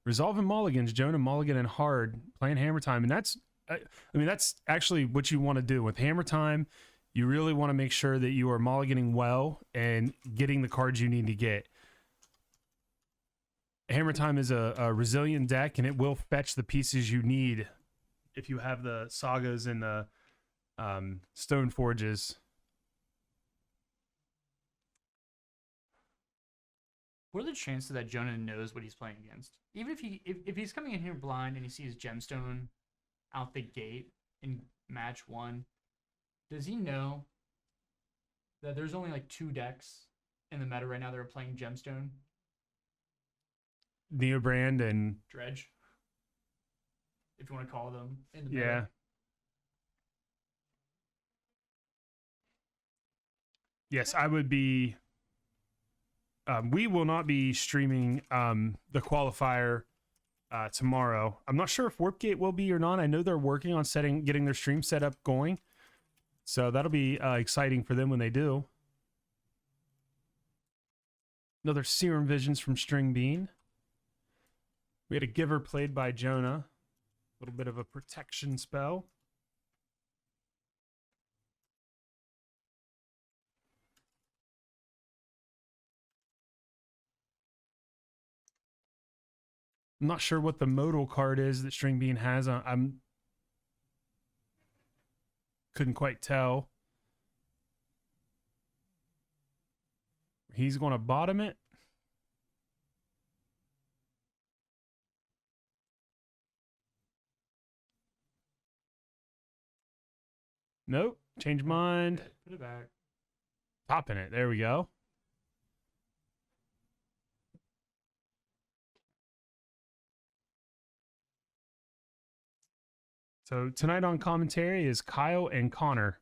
Resolving mulligans, Jonah mulligan and hard, playing hammer time. And that's, I mean, that's actually what you want to do with hammer time. You really want to make sure that you are mulliganing well and getting the cards you need to get. Hammer time is a resilient deck, and it will fetch the pieces you need if you have the sagas and the stone forges. What are the chances that Jonah knows what he's playing against? Even if he's coming in here blind and he sees Gemstone out the gate in match 1, does he know that there's only like 2 decks in the meta right now that are playing Gemstone? Neobrand and Dredge, if you want to call them in the meta. yeah. Yes, I would be. We will not be streaming the qualifier tomorrow. I'm not sure if Warpgate will be or not. I know they're working on getting their stream setup going, so that'll be exciting for them when they do. Another Serum Visions from String Bean. We had a Giver played by Jonah. A little bit of a protection spell. I'm not sure what the modal card is that String Bean has. I'm couldn't quite tell. He's going to bottom it. Nope. Change mind. Put it back. Topping it. There we go. So tonight on commentary is Kyle and Connor.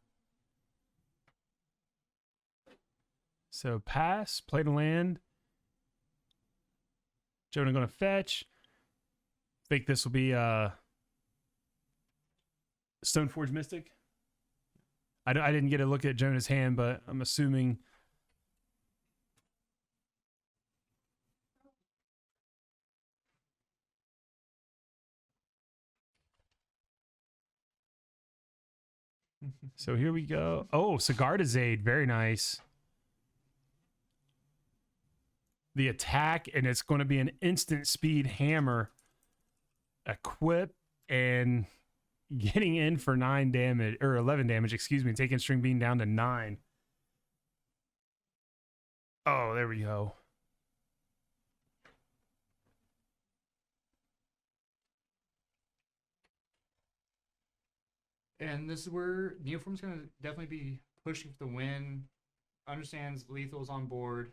So pass, play to land. Jonah going to fetch. Think this will be Stoneforge Mystic. I didn't get a look at Jonah's hand, but I'm assuming. So here we go. Oh, Sagardazade. Very nice. The attack, and it's going to be an instant speed hammer. Equip and getting in for 9 damage, or 11 damage, excuse me, taking String Bean down to 9. Oh, there we go. And this is where Neoform's going to definitely be pushing for the win. Understands Lethal's on board.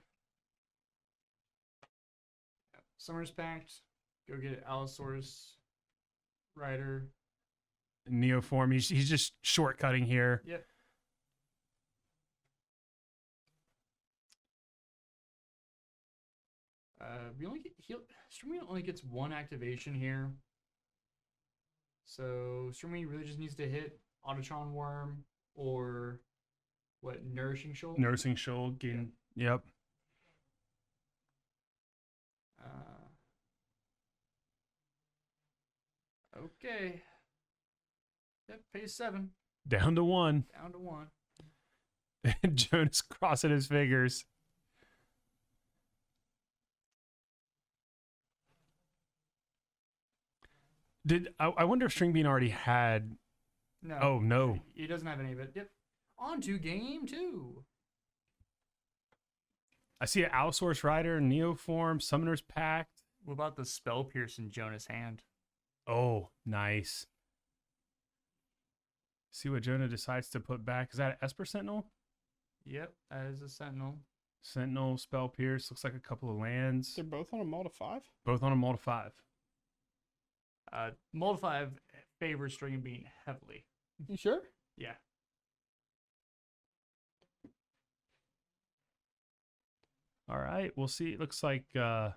Summer's packed. Go get Allosaurus Rider. Neoform. He's just shortcutting here. Yep. Streamy only gets 1 activation here. So Streamy really just needs to hit Autotron Worm or what, Nourishing Shoal? Nursing Shoal. Gain. Yep. Okay. Yep, phase 7. Down to 1. Down to 1. Jonah's crossing his fingers. I wonder if String Bean already had. No. Oh no. He doesn't have any of it. Yep. On to game 2. I see an Allosaurus Rider, Neoform, Summoner's Pact. What about the Spell Pierce in Jonah's hand? Oh, nice. See what Jonah decides to put back. Is that an Esper Sentinel? Yep, that is a Sentinel. Sentinel, Spell Pierce. Looks like a couple of lands. They're both on a Multi 5? Both on a Multi 5. Multi 5 favors String Bean heavily. You sure? Yeah. All right, we'll see. It looks like Yeah.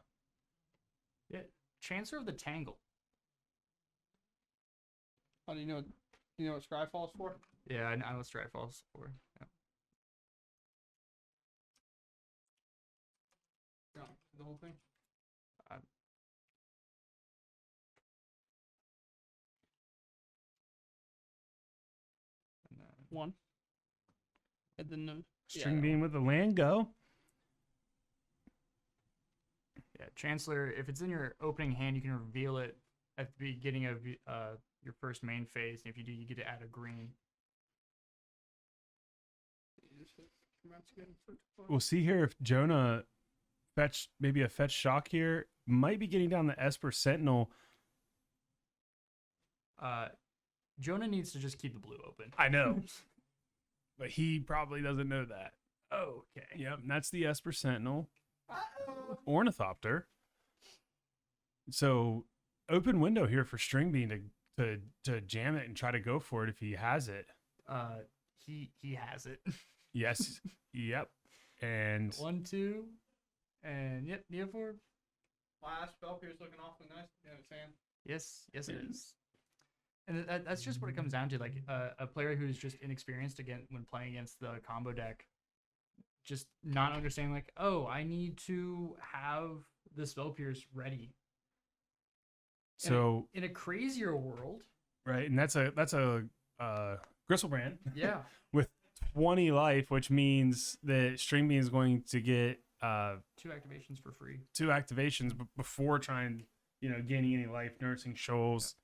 Chancer of the Tangle. Oh, do you know what Scryfall's for? Yeah, I know what Strifall's for. Yeah. No, the whole thing. 1. And then the String that bean with the land go. Yeah, Chancellor. If it's in your opening hand, you can reveal it at the beginning of your first main phase. And if you do, you get to add a green. We'll see here if Jonah fetch maybe a fetch shock here. Might be getting down the Esper Sentinel. Jonah needs to just keep the blue open. I know. But he probably doesn't know that. Okay. Yep, and that's the Esper Sentinel. Ornithopter. So open window here for String Bean to jam it and try to go for it if he has it. He has it. Yes. Yep. And 1, 2, and yep, Neobrand. last spell pierce looking awfully nice in its hand. Yes, it is. And that's just what it comes down to. Like a player who's just inexperienced when playing against the combo deck, just not understanding. Like, oh, I need to have the spell pierce ready. so In a crazier world, right, and that's a Gristlebrand. yeah, With 20 life, which means that String Bean is going to get 2 activations for free. 2 activations before trying, gaining any life, nursing shoals.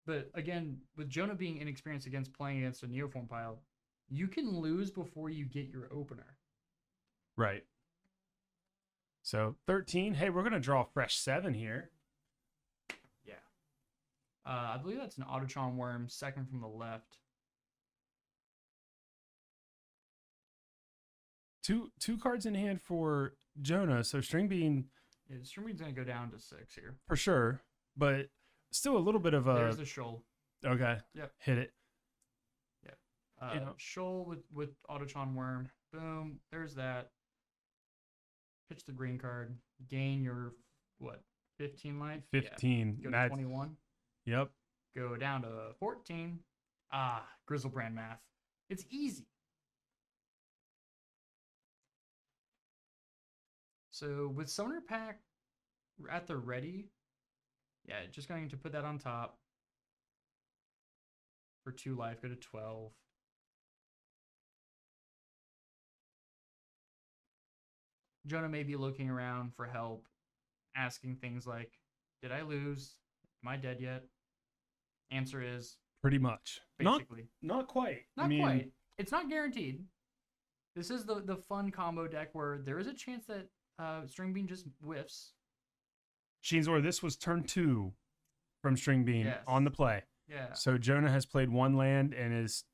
But again, with Jonah being inexperienced against playing against a Neoform pile, you can lose before you get your opener. Right. So 13. Hey, we're gonna draw a fresh 7 here. Yeah. I believe that's an Autotron Worm, second from the left. Two cards in hand for Jonah. So String Bean Yeah, String Bean's gonna go down to 6 here. for sure, but still a little bit of a There's the Shoal. okay. Yep. Hit it. Shoal with Autotron Worm. Boom. There's that. Pitch the green card. Gain your 15 life? 15. Yeah. Go to That's- 21. Yep. Go down to 14. Grizzlebrand math. It's easy. So with Summoner Pack at the ready, yeah, just going to put that on top. For 2 life, go to 12. Jonah may be looking around for help, asking things like, did I lose? Am I dead yet? Answer is Pretty much. basically. Not quite. Not quite. It's not guaranteed. This is the fun combo deck where there is a chance that String Bean just whiffs. Sheen's this was turn 2 from String Bean Yes. on the play. Yeah. So Jonah has played 1 land and is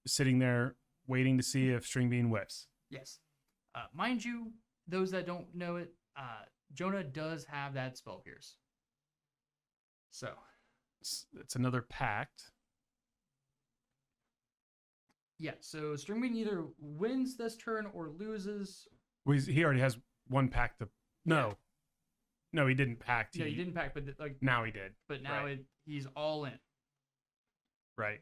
sitting there waiting to see if String Bean whiffs. Yes. Mind you, those that don't know it, Jonah does have that spell pierce. So It's another pact. yeah, so String Bean either wins this turn or loses. Well, he already has 1 pact to. No. No, he didn't pact. Yeah, he didn't pack, but Now he did. but now Right. he's all in. Right.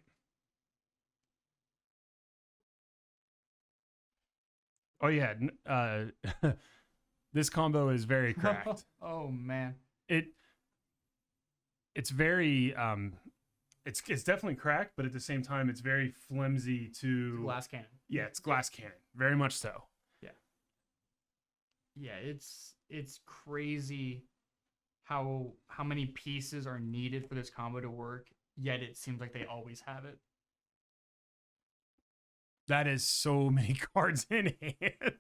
Oh yeah. This combo is very cracked. Oh man. It's very it's definitely cracked, but at the same time it's very flimsy to Glass cannon. Yeah, it's glass cannon. Very much so. Yeah, it's crazy how many pieces are needed for this combo to work, yet it seems like they always have it. That is so many cards in hand.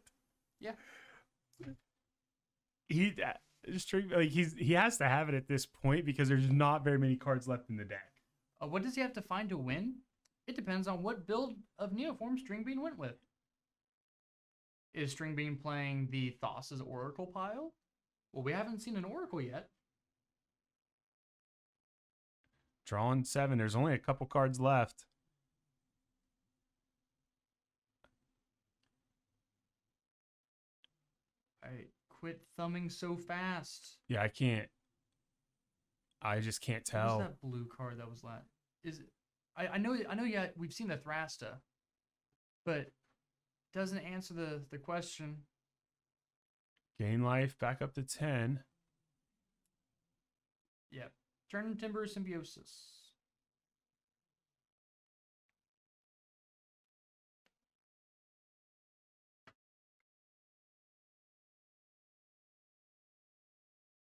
Yeah. He has to have it at this point because there's not very many cards left in the deck. What does he have to find to win? It depends on what build of Neoform String Bean went with. Is String Bean playing the Thassa's Oracle pile? Well, we haven't seen an Oracle yet. Drawing 7. There's only a couple cards left. I quit thumbing so fast. Yeah, I just can't What was tell. that blue card that was last? Is it? I know. Yeah, we've seen the Thrasta, but doesn't answer the question. Gain life back up to 10. Yep. Turn Timber Symbiosis.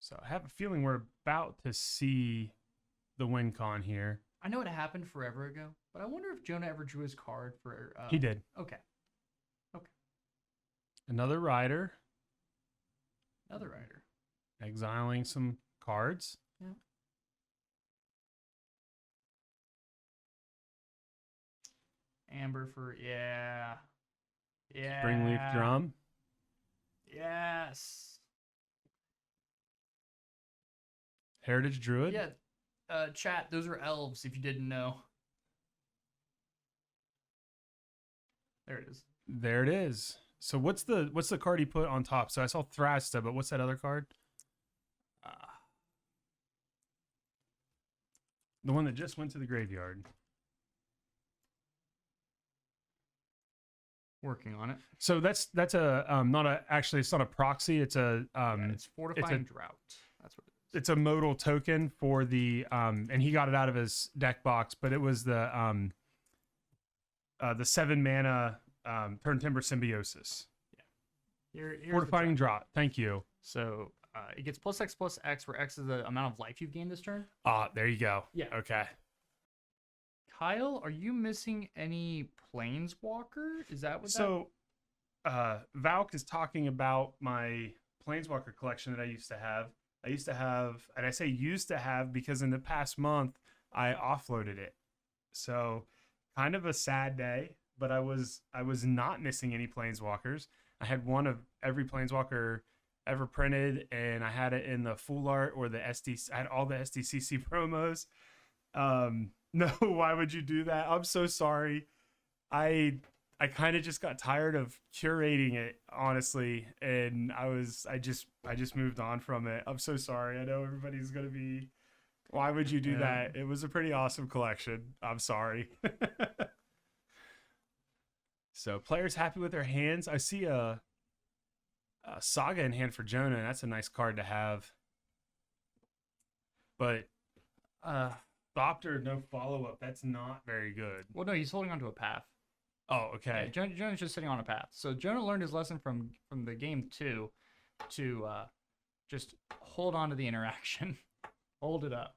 So I have a feeling we're about to see the win con here. I know it happened forever ago, but I wonder if Jonah ever drew his card for. He did. Okay. Another rider Another rider. exiling some cards. Yeah. Amber for yeah. Springleaf Drum. Yes. Heritage Druid. Yeah. Chat, those are elves if you didn't know. There it is. There it is. So what's the card he put on top? So I saw Thrasta, but what's that other card? The one that just went to the graveyard. Working on it. So that's a not a actually it's not a proxy. It's a It's fortifying drought. That's what it is. it's a modal token for the and he got it out of his deck box, but it was the 7 mana Turn Timber Symbiosis. Here's the Fortifying drought. Drought. Thank you. So it gets +X, where X is the amount of life you've gained this turn. There you go. Yeah. Okay. Kyle, are you missing any Planeswalker? Is that what So Valk is talking about my Planeswalker collection that I used to have. And I say used to have because in the past month I offloaded it. So kind of a sad day, but I was not missing any Planeswalkers. I had one of every Planeswalker ever printed, and I had it in the full art or the SD. I had all the SDCC promos. No, why would you do that? I'm so sorry. I kind of just got tired of curating it, honestly, and I just moved on from it. I'm so sorry. I know everybody's gonna be. Why would you do that? It was a pretty awesome collection. I'm sorry. So players happy with their hands. I see a Saga in hand for Jonah. That's a nice card to have. But Thopter, no follow-up. That's not very good. Well, no, he's holding on to a path. Oh, okay. Yeah, Jonah's just sitting on a path. So Jonah learned his lesson from the game 2 to just hold on to the interaction. Hold it up.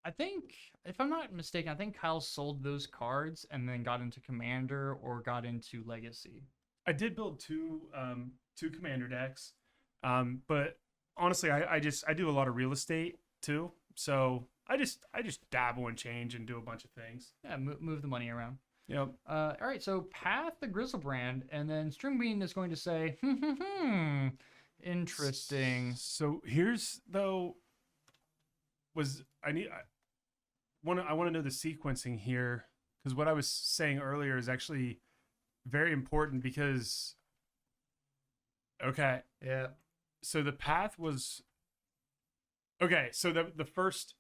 I think, if I'm not mistaken, I think Kyle sold those cards and then got into Commander or got into Legacy. I did build two commander decks, but honestly, I do a lot of real estate too. So I just dabble and change and do a bunch of things. Yeah, move the money around. Yep. All right, so Path the Grizzlebrand, and then Stringbean is going to say, interesting. So here's though, I want to know the sequencing here, because what I was saying earlier is actually very important because okay. Yeah. So the path was okay. So the first,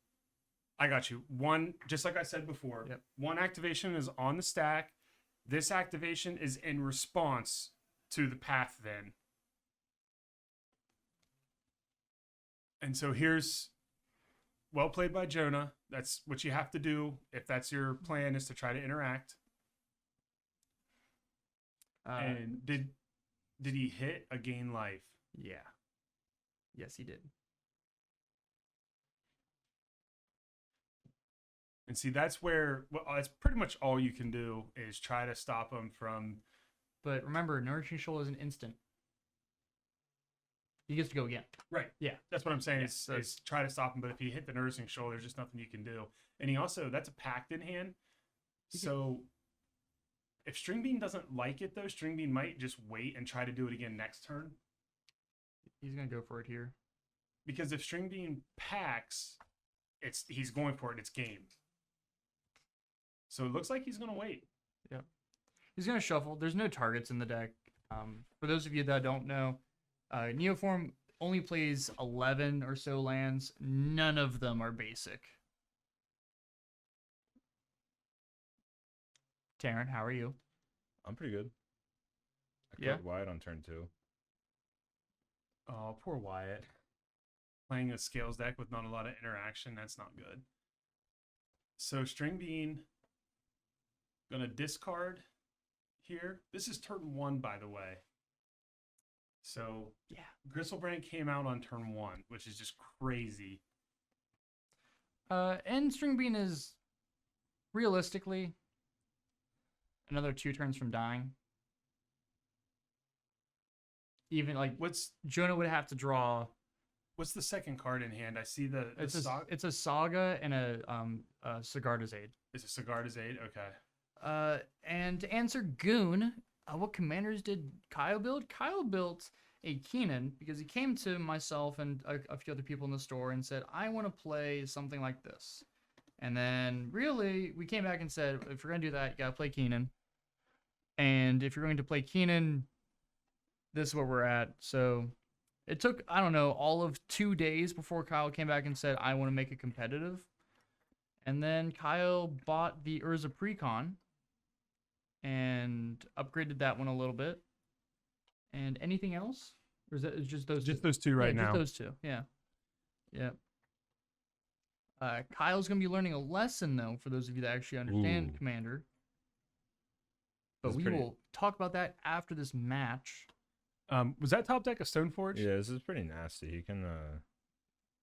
I got you. One, just like I said before, Yep. One activation is on the stack. This activation is in response to the path then. And so here's, well played by Jonah. That's what you have to do if that's your plan, is to try to interact. And did he hit a gain life? Yeah. Yes, he did. And see, that's where, well, that's pretty much all you can do is try to stop him from. But remember, Nourishing Shoal is an instant. He gets to go again. Right. Yeah. That's what I'm saying, Yeah, is try to stop him. But if you hit the Nursing Shoal, there's just nothing you can do. And he also, that's a pact in hand. So if Stringbean doesn't like it, though, Stringbean might just wait and try to do it again next turn. He's going to go for it here. Because if Stringbean packs, he's going for it. It's game. So it looks like he's going to wait. Yep. He's going to shuffle. There's no targets in the deck. For those of you that don't know, Neoform only plays 11 or so lands. None of them are basic. Taryn, how are you? I'm pretty good. I Yeah? killed Wyatt on turn 2. Oh, poor Wyatt. Playing a Scales deck with not a lot of interaction, that's not good. So Stringbean gonna discard here. This is turn 1, by the way. So Yeah. Gristlebrand came out on turn 1, which is just crazy. And String Bean is realistically another 2 turns from dying. Even like What's Jonah would have to draw. the second card in hand? I see the It's a Saga and a Sigarda's Aid. Is it Sigarda's Aid? Okay. And to answer Goon, what commanders did Kyle build? Kyle built a Keenan because he came to myself and a few other people in the store and said, I want to play something like this. And then really, we came back and said, if you're going to do that, you got to play Keenan. And if you're going to play Keenan, this is where we're at. So it took, I don't know, all of 2 days before Kyle came back and said, I want to make it competitive. And then Kyle bought the Urza Precon and upgraded that one a little bit. And anything else? Or is that just those Just two? those 2 right Yeah, now. just those 2. Yeah. Yeah. Kyle's going to be learning a lesson, though, for those of you that actually understand Ooh. Commander. But That's we pretty- will talk about that after this match. Was that top deck a Stoneforge? Yeah, this is pretty nasty. He can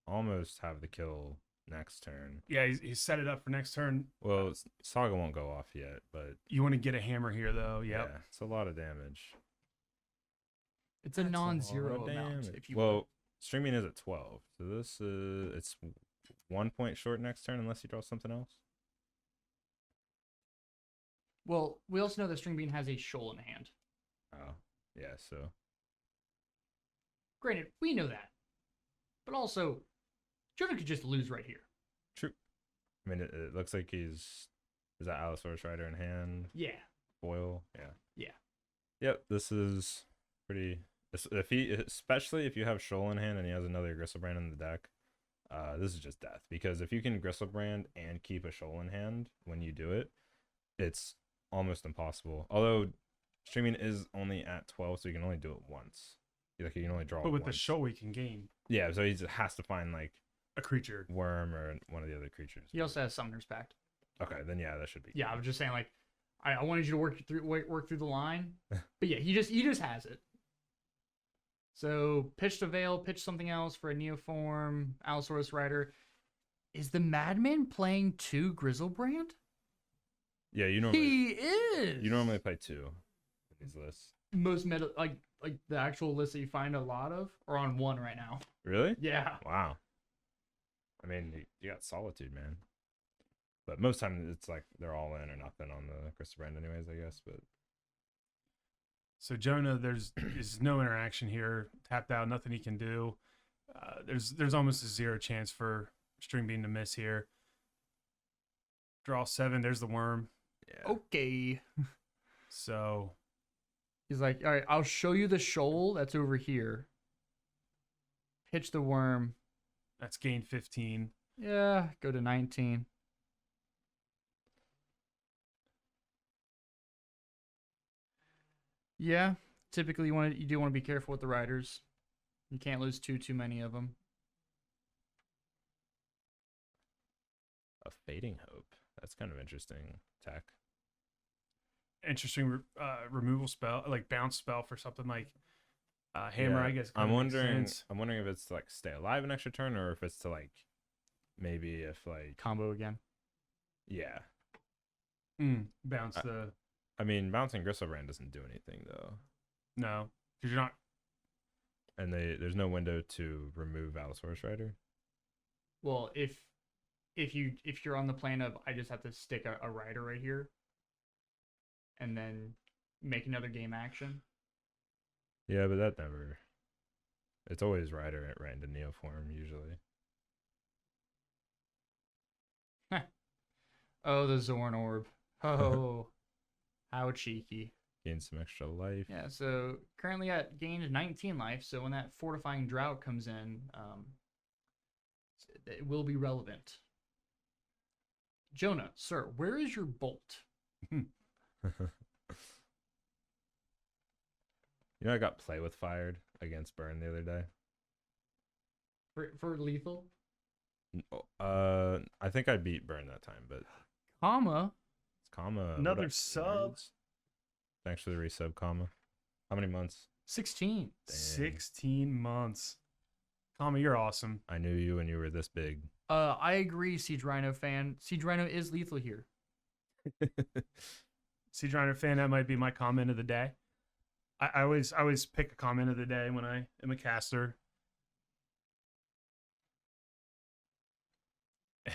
almost have the kill next turn. Yeah, he's set it up for next turn. Well, Saga won't go off yet, but You want to get a hammer here, though. Yep. yeah, it's a lot of damage. It's a That's a lot of non-zero amount. If you Well, streaming is at 12, so this it's 1 point short next turn unless you draw something else. Well, we also know that String Bean has a shoal in hand. Oh, yeah. So Granted, we know that. But also, Jonah could just lose right here. true. I mean, it looks like is that Allosaurus Rider in hand? Yeah. Foil, yeah. Yeah. Yep, this is pretty. If he, especially if you have Shoal in hand and he has another Gristlebrand in the deck, this is just death. Because if you can Gristlebrand and keep a Shoal in hand when you do it, it's almost impossible. Although streaming is only at 12, so you can only do it once. Like you can only draw. But it with the once. show, we can gain Yeah, so he just has to find like a creature. Worm or one of the other creatures. He also has Summoner's Pact. Okay, then yeah, that should be. Yeah, I was just saying, like, I wanted you to work through the line. But yeah, he just has it. So pitch to Veil, pitch something else for a Neoform, Allosaurus Rider. Is the Madman playing 2 Grizzlebrand? Yeah, you normally He is. you normally play 2 in these lists. Most meta, like the actual list that you find a lot of are on 1 right now. Really? Yeah. Wow. I mean, you got Solitude, man. But most times it's like they're all in or nothing on the Gristlebrand anyways, I guess. But So Jonah, there's no interaction here. Tapped out, nothing he can do. There's almost a 0 chance for String Bean to miss here. Draw 7. There's the worm. yeah. Okay. So He's like, all right, I'll show you the shoal that's over here. Pitch the worm. that's gain 15. Yeah, go to 19. Yeah, typically you do want to be careful with the riders. You can't lose too many of them. A Fading Hope. That's kind of interesting tech. Interesting removal spell, like bounce spell for something like hammer. Yeah, I guess. I'm kinda makes wondering. sense. I'm wondering if it's to like stay alive an extra turn, or if it's to like maybe if like Combo again. yeah. Bounce the I mean, bouncing Gristlebrand doesn't do anything though, no, because you're not. and there's no window to remove Allosaurus Rider. Well, if you're on the plan of I just have to stick a rider right here, and then make another game action. Yeah, but that never. It's always Rider right into Neoform usually. Oh, the Zorn Orb. Oh, how cheeky. Gain some extra life. Yeah, so currently at gained 19 life, so when that Fortifying Drought comes in, it will be relevant. Jonah, sir, where is your bolt? You know, I got Play with fired against Burn the other day. For lethal? I think I beat Burn that time, but Comma. it's comma. Another what sub. nerds. Thanks for the resub, comma. How many months? 16. Dang. 16 months. Kama, you're awesome. I knew you when you were this big. I agree, Siege Rhino fan. Siege Rhino is lethal here. Siege Runner fan, that might be my comment of the day. I always pick a comment of the day when I am a caster.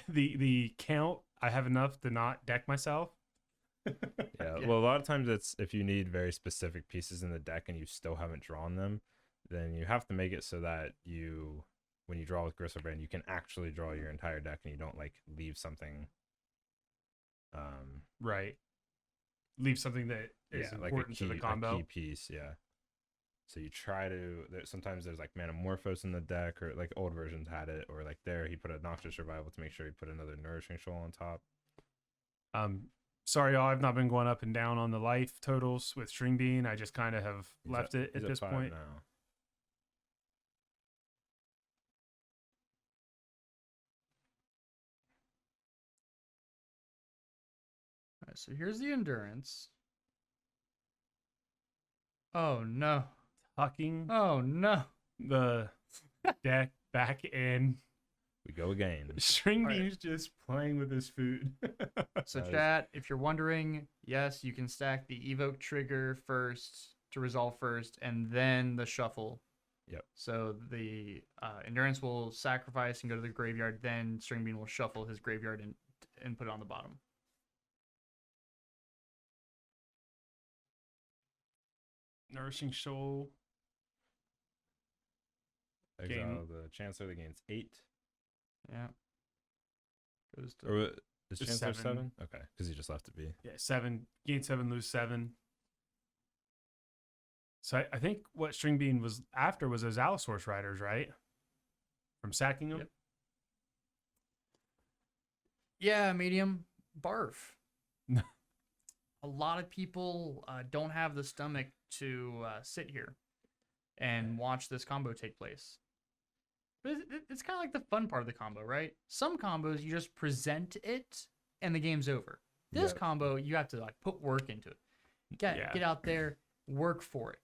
The count, I have enough to not deck myself. Yeah, well, a lot of times it's if you need very specific pieces in the deck and you still haven't drawn them, then you have to make it so that you, when you draw with Gristlebrand, you can actually draw your entire deck and you don't like leave something. Right. Leave something that is Yeah, like important to the combo. a key piece. Yeah. So you try to. Sometimes there's like Manamorphose in the deck, or like old versions had it, or like there he put a Noxious Survival to make sure he put another Nourishing Shoal on top. Sorry, y'all. I've not been going up and down on the life totals with String Bean. I just kind of have left it at He's this 5 point. now. All right, so here's the endurance. Oh no. Tucking Oh no. the deck back in. We go again. String All right. Bean's just playing with his food. So That is- chat, if you're wondering, yes, you can stack the evoke trigger first to resolve first, and then the shuffle. Yep. So the endurance will sacrifice and go to the graveyard. Then String Bean will shuffle his graveyard and put it on the bottom. Nourishing Shoal. Exile the Chancellor that gains 8. Yeah. Goes to Or is Just Chancellor 7. 7? Okay, because he just left it be. Yeah, 7. Gain 7, lose 7. So I think what String Bean was after was those Allosaurus Riders, right? From sacking them? Yep. Yeah, medium barf. A lot of people don't have the stomach to sit here and watch this combo take place. But it's kind of like the fun part of the combo, right? Some combos you just present it and the game's over. This Yep. combo you have to like put work into it. Yeah. Get out there, work for it.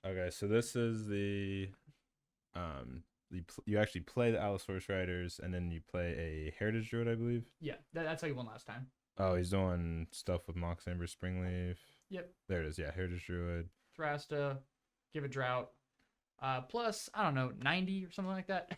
Okay, so this is the you actually play the Allosaurus Riders and then you play a Heritage Druid, I believe. Yeah, that's how you won last time. Oh, he's doing stuff with Mox Amber, Springleaf. Yep. There it is. Yeah, Heritage Druid. Thrasta, give a drought. Plus, I don't know, 90 or something like that.